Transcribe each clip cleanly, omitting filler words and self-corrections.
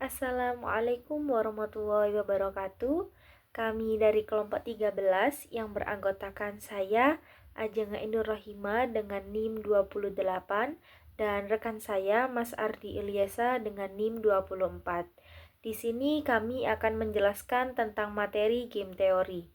Assalamualaikum warahmatullahi wabarakatuh. Kami dari kelompok 13 yang beranggotakan saya, Ajeng Ainur Rohima dengan NIM 28 dan rekan saya Mas Ardi Ilyasa dengan NIM 24. Di sini kami akan menjelaskan tentang materi game teori.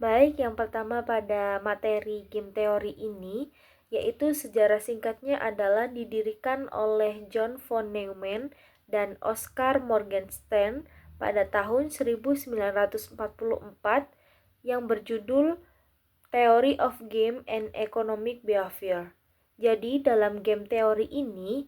Baik, yang pertama pada materi game teori ini, yaitu sejarah singkatnya adalah didirikan oleh John von Neumann dan Oscar Morgenstern pada tahun 1944 yang berjudul Theory of Game and Economic Behavior. Jadi dalam game teori ini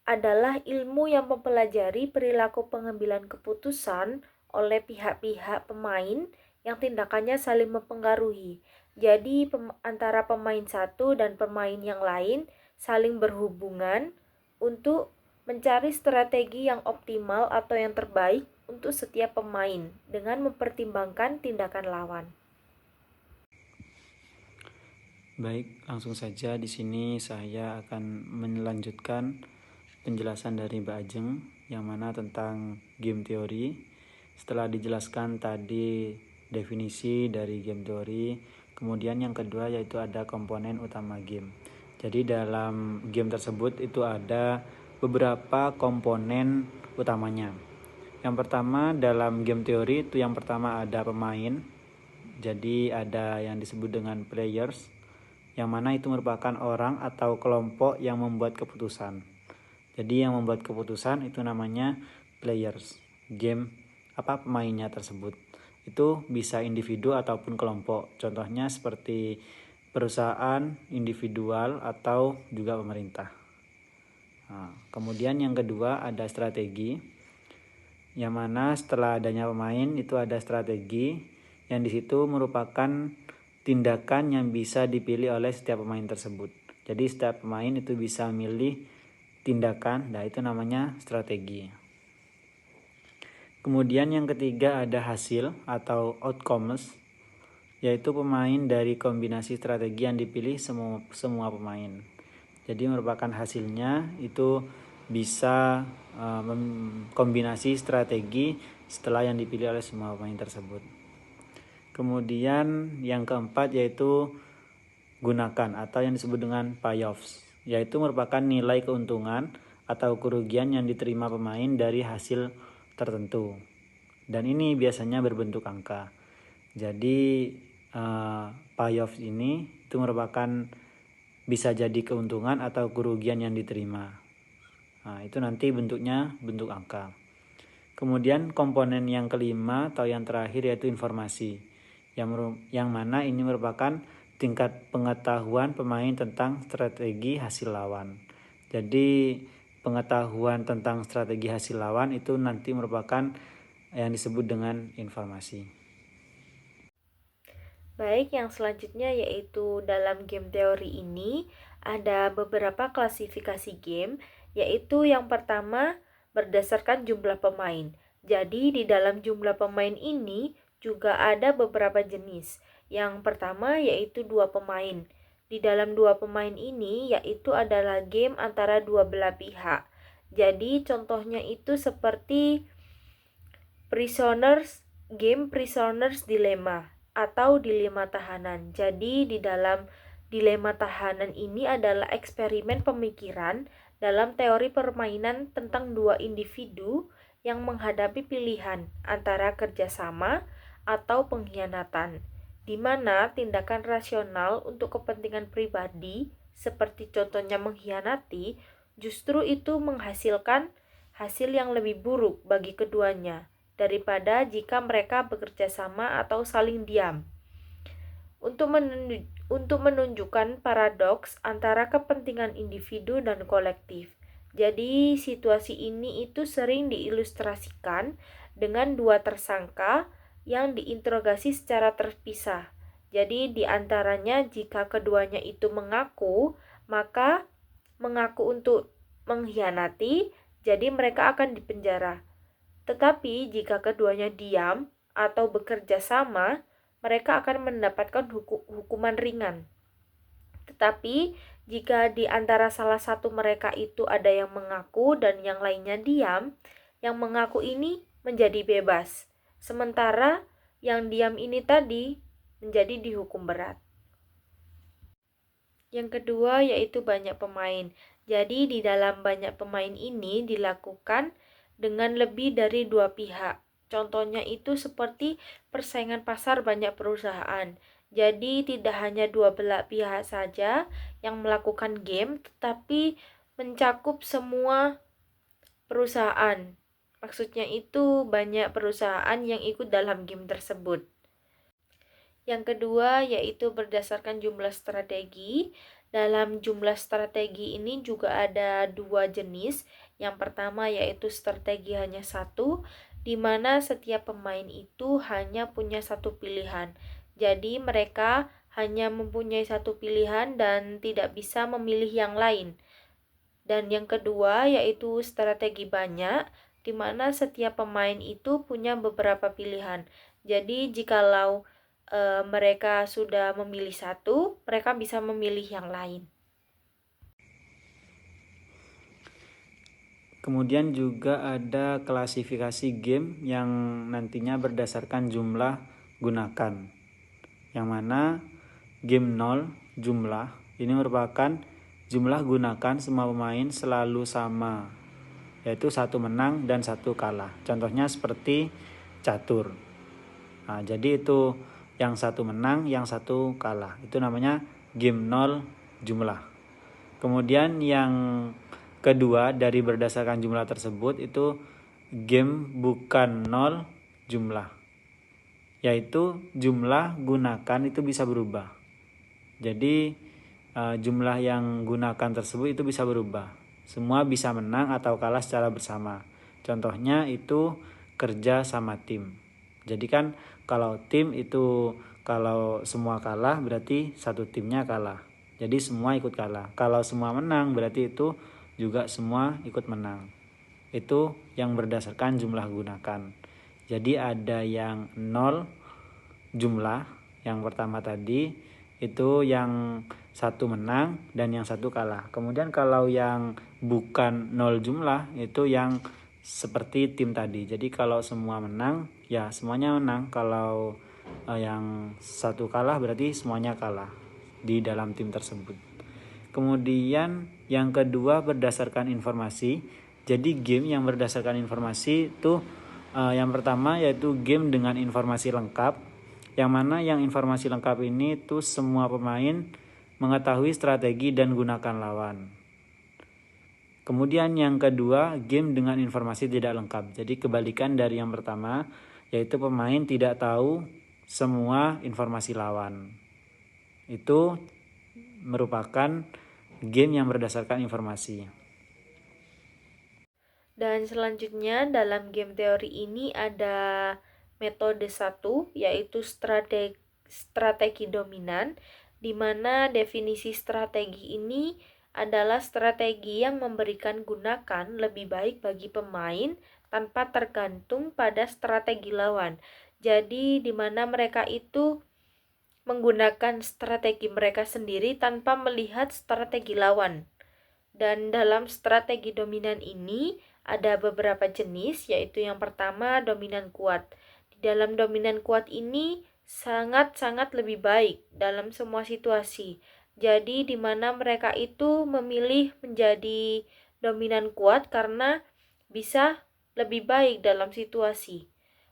adalah ilmu yang mempelajari perilaku pengambilan keputusan oleh pihak-pihak pemain yang tindakannya saling mempengaruhi. Jadi antara pemain satu dan pemain yang lain saling berhubungan untuk mencari strategi yang optimal atau yang terbaik untuk setiap pemain dengan mempertimbangkan tindakan lawan. Baik, langsung saja di sini saya akan melanjutkan penjelasan dari Mbak Ajeng yang mana tentang game teori. Setelah dijelaskan tadi definisi dari game teori, kemudian yang kedua yaitu ada komponen utama game. Jadi dalam game tersebut itu ada beberapa komponen utamanya. Yang pertama dalam game teori itu yang pertama ada pemain. Jadi ada yang disebut dengan players, yang mana itu merupakan orang atau kelompok yang membuat keputusan. Jadi yang membuat keputusan itu namanya players. Pemainnya tersebut. Itu bisa individu ataupun kelompok. Contohnya seperti perusahaan, individual, atau juga pemerintah. Kemudian yang kedua ada strategi, yang mana setelah adanya pemain itu ada strategi, yang disitu merupakan tindakan yang bisa dipilih oleh setiap pemain tersebut. Jadi setiap pemain itu bisa milih tindakan, nah itu namanya strategi. Kemudian yang ketiga ada hasil atau outcomes, yaitu pemain dari kombinasi strategi yang dipilih semua pemain. Jadi merupakan hasilnya itu bisa kombinasi strategi setelah yang dipilih oleh semua pemain tersebut. Kemudian yang keempat yaitu gunakan atau yang disebut dengan payoffs, yaitu merupakan nilai keuntungan atau kerugian yang diterima pemain dari hasil tertentu. Dan ini biasanya berbentuk angka. Jadi payoffs ini itu merupakan bisa jadi keuntungan atau kerugian yang diterima. Nah, itu nanti bentuknya bentuk angka. Kemudian komponen yang kelima atau yang terakhir yaitu informasi, yang mana ini merupakan tingkat pengetahuan pemain tentang strategi hasil lawan. Jadi pengetahuan tentang strategi hasil lawan itu nanti merupakan yang disebut dengan informasi. Baik, yang selanjutnya yaitu dalam game teori ini ada beberapa klasifikasi game, yaitu yang pertama berdasarkan jumlah pemain. Jadi di dalam jumlah pemain ini juga ada beberapa jenis. Yang pertama yaitu 2 pemain. Di dalam 2 pemain ini yaitu adalah game antara dua belah pihak. Jadi contohnya itu seperti game Prisoners Dilemma atau dilema tahanan. Jadi di dalam dilema tahanan ini adalah eksperimen pemikiran dalam teori permainan tentang dua individu yang menghadapi pilihan antara kerjasama atau pengkhianatan, di mana tindakan rasional untuk kepentingan pribadi, seperti contohnya mengkhianati, justru itu menghasilkan hasil yang lebih buruk bagi keduanya daripada jika mereka bekerja sama atau saling diam. Untuk menunjukkan paradoks antara kepentingan individu dan kolektif. Jadi situasi ini itu sering diilustrasikan dengan dua tersangka yang diinterogasi secara terpisah. Jadi di antaranya jika keduanya itu mengaku, maka mengaku untuk mengkhianati, jadi mereka akan dipenjara. Tetapi jika keduanya diam atau bekerja sama, mereka akan mendapatkan hukuman ringan. Tetapi Jika di antara salah satu mereka itu ada yang mengaku dan yang lainnya diam, yang mengaku ini menjadi bebas. Sementara yang diam ini tadi menjadi dihukum berat. Yang kedua yaitu banyak pemain. Jadi di dalam banyak pemain ini dilakukan dengan lebih dari dua pihak. Contohnya itu seperti persaingan pasar banyak perusahaan. Jadi tidak hanya dua belah pihak saja yang melakukan game, tetapi mencakup semua perusahaan. Maksudnya itu banyak perusahaan yang ikut dalam game tersebut. Yang kedua yaitu berdasarkan jumlah strategi. Dalam jumlah strategi ini juga ada dua jenis. Yang pertama yaitu strategi hanya satu, di mana setiap pemain itu hanya punya satu pilihan. Jadi mereka hanya mempunyai satu pilihan dan tidak bisa memilih yang lain. Dan yang kedua yaitu strategi banyak, di mana setiap pemain itu punya beberapa pilihan. Jadi jikalau mereka sudah memilih satu, mereka bisa memilih yang lain. Kemudian juga ada klasifikasi game yang nantinya berdasarkan jumlah gunakan. Yang mana game 0 jumlah ini merupakan jumlah gunakan semua pemain selalu sama, yaitu satu menang dan satu kalah. Contohnya seperti catur. Nah, jadi itu yang satu menang, yang satu kalah. Itu namanya game 0 jumlah. Kemudian yang kedua dari berdasarkan jumlah tersebut itu game bukan 0 jumlah, yaitu jumlah gunakan itu bisa berubah. Jadi jumlah yang gunakan tersebut itu bisa berubah. Semua bisa menang atau kalah secara bersama. Contohnya itu kerja sama tim. Jadi kan kalau tim itu kalau semua kalah berarti satu timnya kalah. Jadi semua ikut kalah. Kalau semua menang berarti itu juga semua ikut menang. Itu yang berdasarkan jumlah gunakan. Jadi ada yang 0 jumlah, yang pertama tadi itu yang satu menang dan yang satu kalah. Kemudian kalau yang bukan 0 jumlah itu yang seperti tim tadi. Jadi kalau semua menang ya semuanya menang. Kalau yang satu kalah berarti semuanya kalah di dalam tim tersebut. Kemudian yang kedua berdasarkan informasi. Jadi game yang berdasarkan informasi itu yang pertama yaitu game dengan informasi lengkap. Yang mana yang informasi lengkap ini tuh semua pemain mengetahui strategi dan gunakan lawan. Kemudian yang kedua, game dengan informasi tidak lengkap. Jadi kebalikan dari yang pertama, yaitu pemain tidak tahu semua informasi lawan. Itu merupakan game yang berdasarkan informasi. Dan selanjutnya dalam game teori ini ada metode 1 yaitu strategi dominan, di mana definisi strategi ini adalah strategi yang memberikan gunakan lebih baik bagi pemain tanpa tergantung pada strategi lawan. Jadi di mana mereka itu menggunakan strategi mereka sendiri tanpa melihat strategi lawan. Dan dalam strategi dominan ini ada beberapa jenis, yaitu yang pertama dominan kuat. Di dalam dominan kuat ini sangat-sangat lebih baik dalam semua situasi. Jadi di mana mereka itu memilih menjadi dominan kuat karena bisa lebih baik dalam situasi.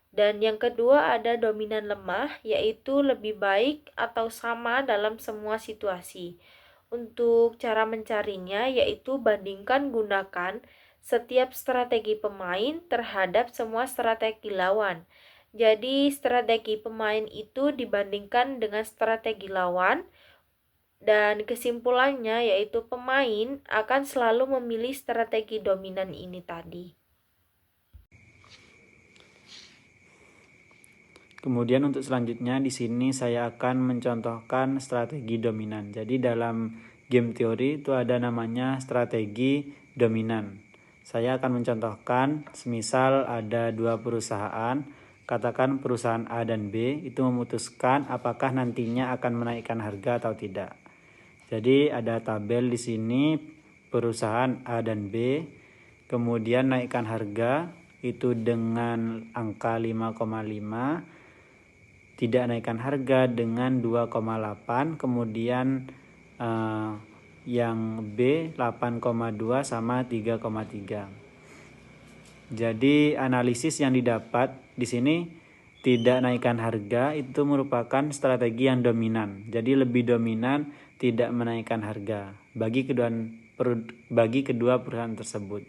Dan yang kedua ada dominan lemah, yaitu lebih baik atau sama dalam semua situasi. Untuk cara mencarinya yaitu bandingkan gunakan setiap strategi pemain terhadap semua strategi lawan. Jadi strategi pemain itu dibandingkan dengan strategi lawan, dan kesimpulannya yaitu pemain akan selalu memilih strategi dominan ini tadi. Kemudian untuk selanjutnya di sini saya akan mencontohkan strategi dominan. Jadi dalam game teori itu ada namanya strategi dominan. Saya akan mencontohkan semisal ada dua perusahaan, katakan perusahaan A dan B itu memutuskan apakah nantinya akan menaikkan harga atau tidak. Jadi ada tabel di sini perusahaan A dan B, kemudian naikkan harga itu dengan angka 5,5, tidak naikkan harga dengan 2,8, kemudian yang B 8,2 sama 3,3. Jadi analisis yang didapat di sini tidak naikkan harga itu merupakan strategi yang dominan. Jadi lebih dominan tidak menaikkan harga bagi kedua perusahaan tersebut.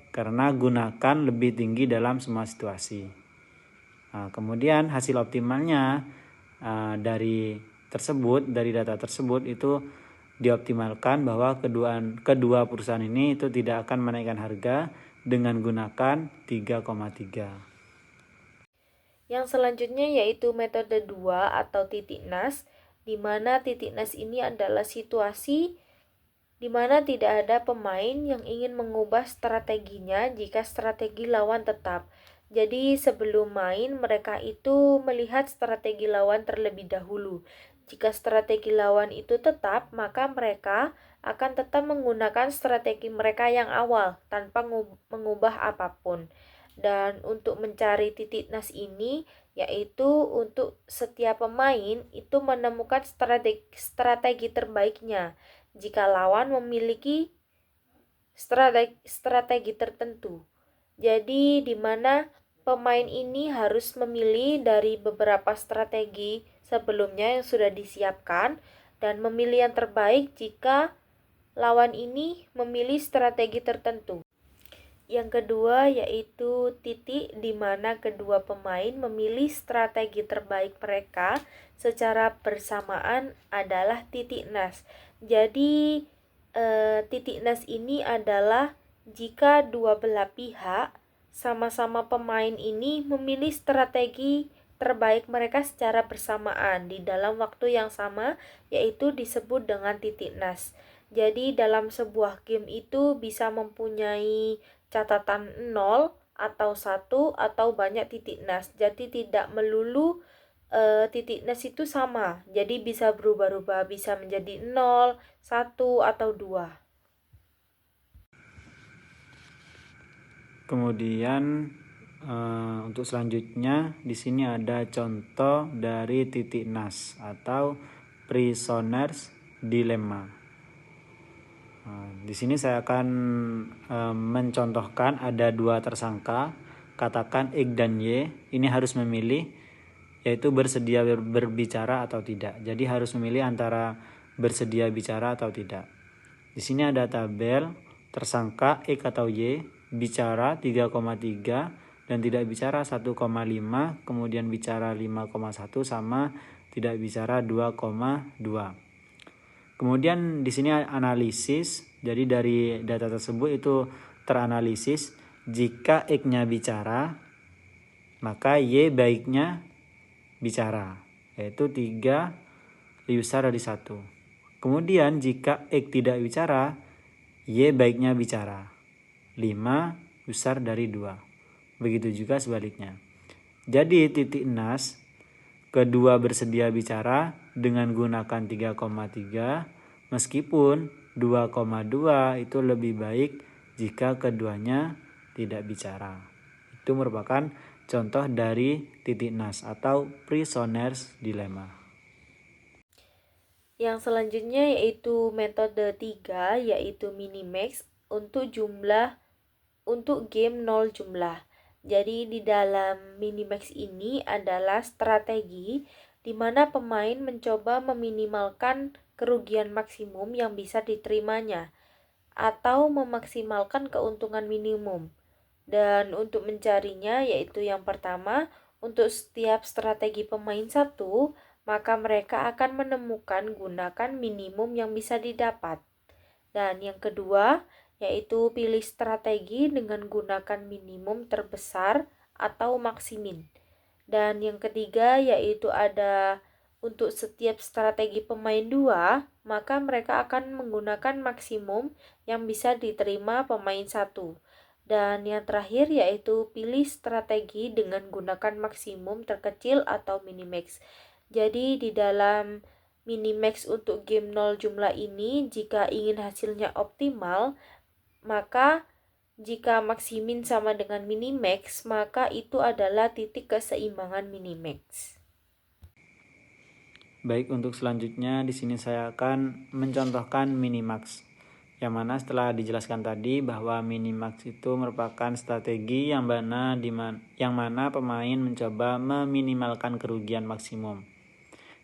Karena gunakan lebih tinggi dalam semua situasi. Nah, kemudian hasil optimalnya dari data tersebut itu dioptimalkan bahwa kedua perusahaan ini itu tidak akan menaikkan harga dengan gunakan 3,3. Yang selanjutnya yaitu metode 2 atau titik nas, di mana titik nas ini adalah situasi di mana tidak ada pemain yang ingin mengubah strateginya jika strategi lawan tetap. Jadi sebelum main mereka itu melihat strategi lawan terlebih dahulu. Jika strategi lawan itu tetap, maka mereka akan tetap menggunakan strategi mereka yang awal tanpa mengubah apapun. Dan untuk mencari titik nas ini, yaitu untuk setiap pemain itu menemukan strategi terbaiknya jika lawan memiliki strategi tertentu. Jadi di mana pemain ini harus memilih dari beberapa strategi sebelumnya yang sudah disiapkan dan memilih yang terbaik jika lawan ini memilih strategi tertentu. Yang kedua yaitu titik di mana kedua pemain memilih strategi terbaik mereka secara bersamaan adalah titik nas. Jadi titik nas ini adalah jika dua belah pihak sama-sama pemain ini memilih strategi terbaik mereka secara bersamaan di dalam waktu yang sama, yaitu disebut dengan titik nas. Jadi dalam sebuah game itu bisa mempunyai catatan 0 atau 1 atau banyak titik nas. Jadi tidak melulu titik nas itu sama. Jadi bisa berubah-ubah, bisa menjadi 0, 1 atau 2. Kemudian untuk selanjutnya di sini ada contoh dari titik nas atau prisoner's dilemma. Di sini saya akan mencontohkan ada dua tersangka, katakan X dan Y. Ini harus memilih yaitu bersedia berbicara atau tidak. Jadi harus memilih antara bersedia bicara atau tidak. Di sini ada tabel tersangka X atau Y bicara 3,3 dan tidak bicara 1,5, kemudian bicara 5,1 sama tidak bicara 2,2. Kemudian di sini analisis. Jadi dari data tersebut itu teranalisis jika X-nya bicara, maka Y baiknya bicara, yaitu 3 lebih besar dari 1. Kemudian jika X tidak bicara, Y baiknya bicara, 5 besar dari 2. Begitu juga sebaliknya. Jadi titik nas kedua bersedia bicara dengan gunakan 3,3, meskipun 2,2 itu lebih baik jika keduanya tidak bicara. Itu merupakan contoh dari titik nas atau prisoner's dilemma. Yang selanjutnya yaitu metode 3 yaitu minimax untuk game 0 jumlah. Jadi di dalam minimax ini adalah strategi di mana pemain mencoba meminimalkan kerugian maksimum yang bisa diterimanya atau memaksimalkan keuntungan minimum. Dan untuk mencarinya yaitu yang pertama, untuk setiap strategi pemain satu, maka mereka akan menemukan gunakan minimum yang bisa didapat. Dan yang kedua, yaitu pilih strategi dengan gunakan minimum terbesar atau maksimin. Dan yang ketiga yaitu ada untuk setiap strategi pemain 2, maka mereka akan menggunakan maksimum yang bisa diterima pemain 1. Dan yang terakhir yaitu pilih strategi dengan gunakan maksimum terkecil atau minimax. Jadi di dalam minimax untuk game 0 jumlah ini jika ingin hasilnya optimal, maka jika maksimin sama dengan minimax, maka itu adalah titik keseimbangan minimax. Baik, untuk selanjutnya di sini saya akan mencontohkan minimax. Yang mana setelah dijelaskan tadi bahwa minimax itu merupakan strategi yang mana pemain mencoba meminimalkan kerugian maksimum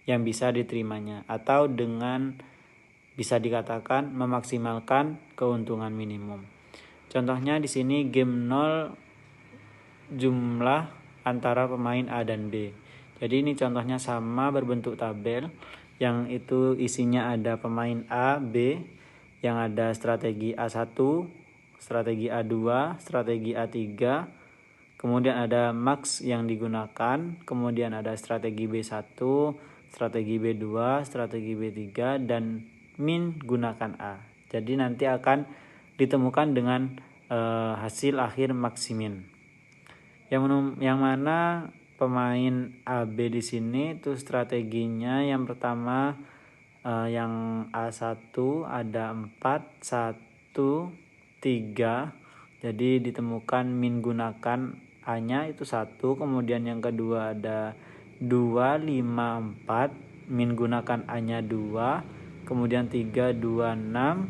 yang bisa diterimanya, atau dengan bisa dikatakan memaksimalkan keuntungan minimum. Contohnya di sini game 0 jumlah antara pemain A dan B. Jadi ini contohnya sama, berbentuk tabel yang itu isinya ada pemain A, B, yang ada strategi A1, strategi A2, strategi A3, kemudian ada max yang digunakan, kemudian ada strategi B1, strategi B2, strategi B3, dan min gunakan A. Jadi nanti akan ditemukan dengan hasil akhir maksimin. Yang mana pemain AB di sini itu strateginya yang pertama yang A1 ada 4, 1, 3. Jadi ditemukan min gunakan A-nya itu 1, kemudian yang kedua ada 2, 5, 4, min gunakan A-nya 2, kemudian 3, 2, 6,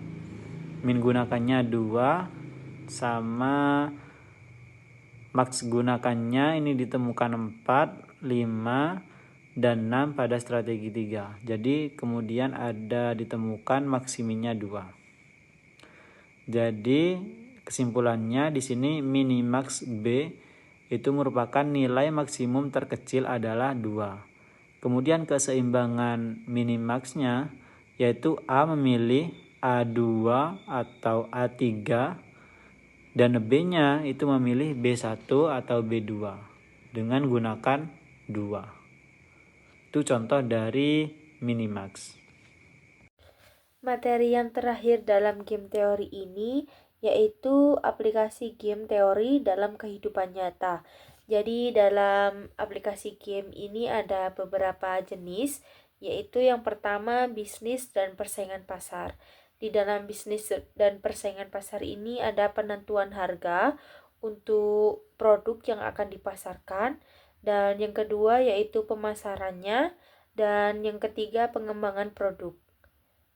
min gunakannya 2, sama max gunakannya ini ditemukan 4, 5, dan 6 pada strategi 3. Jadi kemudian ada ditemukan maksiminnya 2. Jadi kesimpulannya di sini minimax B itu merupakan nilai maksimum terkecil adalah 2. Kemudian keseimbangan minimaxnya yaitu A memilih A2 atau A3 dan B-nya itu memilih B1 atau B2 dengan gunakan 2. Itu contoh dari minimax. Materi yang terakhir dalam game teori ini yaitu aplikasi game teori dalam kehidupan nyata. Jadi dalam aplikasi game ini ada beberapa jenis, yaitu yang pertama bisnis dan persaingan pasar. Di dalam bisnis dan persaingan pasar ini ada penentuan harga untuk produk yang akan dipasarkan, dan yang kedua yaitu pemasarannya, dan yang ketiga pengembangan produk.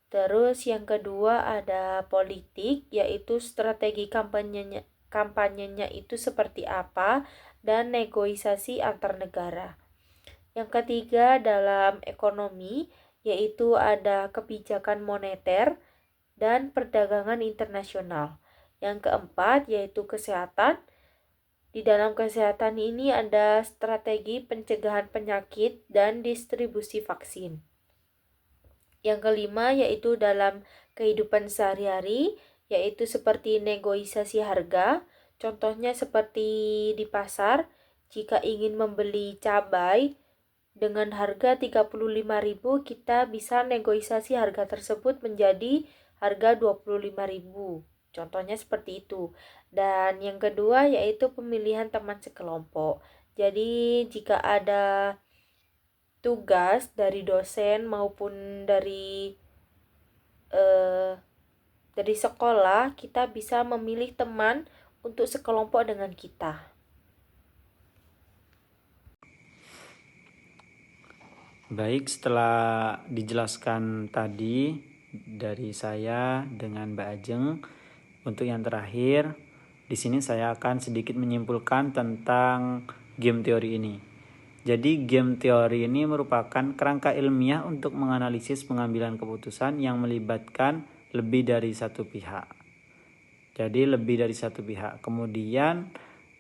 Terus yang kedua ada politik, yaitu strategi kampanyenya itu seperti apa, dan negosiasi antar negara. Yang ketiga dalam ekonomi, yaitu ada kebijakan moneter dan perdagangan internasional. Yang keempat yaitu kesehatan. Di dalam kesehatan ini ada strategi pencegahan penyakit dan distribusi vaksin. Yang kelima yaitu dalam kehidupan sehari-hari, yaitu seperti negosiasi harga. Contohnya seperti di pasar, jika ingin membeli cabai dengan harga 35.000, kita bisa negosiasi harga tersebut menjadi harga 25.000. Contohnya seperti itu. Dan yang kedua yaitu pemilihan teman sekelompok. Jadi jika ada tugas dari dosen maupun dari sekolah, kita bisa memilih teman untuk sekelompok dengan kita. Baik, setelah dijelaskan tadi dari saya dengan Mbak Ajeng, untuk yang terakhir di sini saya akan sedikit menyimpulkan tentang game teori ini. Jadi game teori ini merupakan kerangka ilmiah untuk menganalisis pengambilan keputusan yang melibatkan lebih dari satu pihak. Jadi lebih dari satu pihak. Kemudian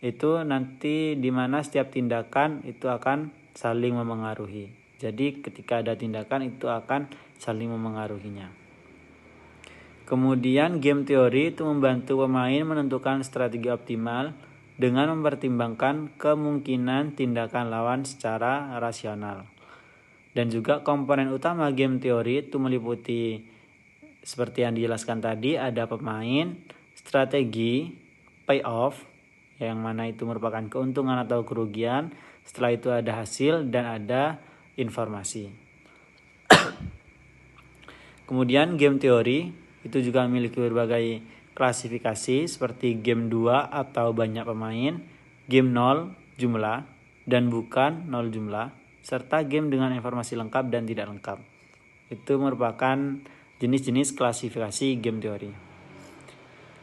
itu nanti di mana setiap tindakan itu akan saling memengaruhi. Jadi ketika ada tindakan itu akan saling memengaruhinya. Kemudian game teori itu membantu pemain menentukan strategi optimal dengan mempertimbangkan kemungkinan tindakan lawan secara rasional. Dan juga komponen utama game teori itu meliputi seperti yang dijelaskan tadi, ada pemain, strategi, payoff, yang mana itu merupakan keuntungan atau kerugian. Setelah itu ada hasil dan ada informasi. Kemudian game teori itu juga memiliki berbagai klasifikasi seperti game 2 atau banyak pemain, game 0 jumlah dan bukan 0 jumlah, serta game dengan informasi lengkap dan tidak lengkap. Itu merupakan jenis-jenis klasifikasi game teori.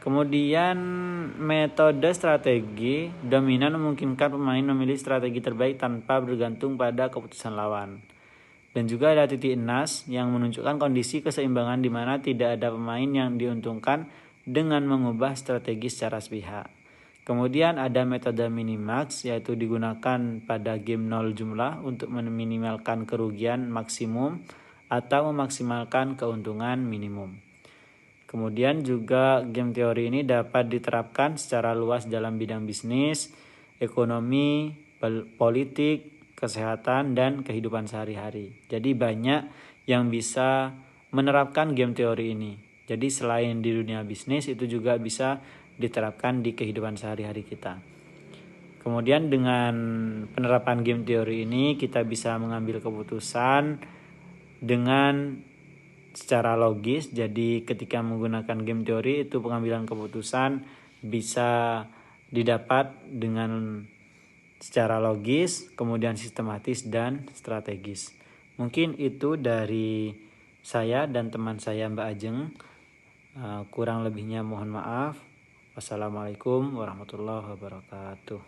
Kemudian metode strategi dominan memungkinkan pemain memilih strategi terbaik tanpa bergantung pada keputusan lawan. Dan juga ada titik enas yang menunjukkan kondisi keseimbangan di mana tidak ada pemain yang diuntungkan dengan mengubah strategi secara sepihak. Kemudian ada metode minimax, yaitu digunakan pada game 0 jumlah untuk meminimalkan kerugian maksimum atau memaksimalkan keuntungan minimum. Kemudian juga game teori ini dapat diterapkan secara luas dalam bidang bisnis, ekonomi, politik, kesehatan, dan kehidupan sehari-hari. Jadi banyak yang bisa menerapkan game teori ini. Jadi selain di dunia bisnis, itu juga bisa diterapkan di kehidupan sehari-hari kita. Kemudian dengan penerapan game teori ini kita bisa mengambil keputusan dengan secara logis. Jadi ketika menggunakan game teori itu pengambilan keputusan bisa didapat dengan secara logis, kemudian sistematis dan strategis. Mungkin itu dari saya dan teman saya Mbak Ajeng. Kurang lebihnya mohon maaf. Wassalamualaikum warahmatullahi wabarakatuh.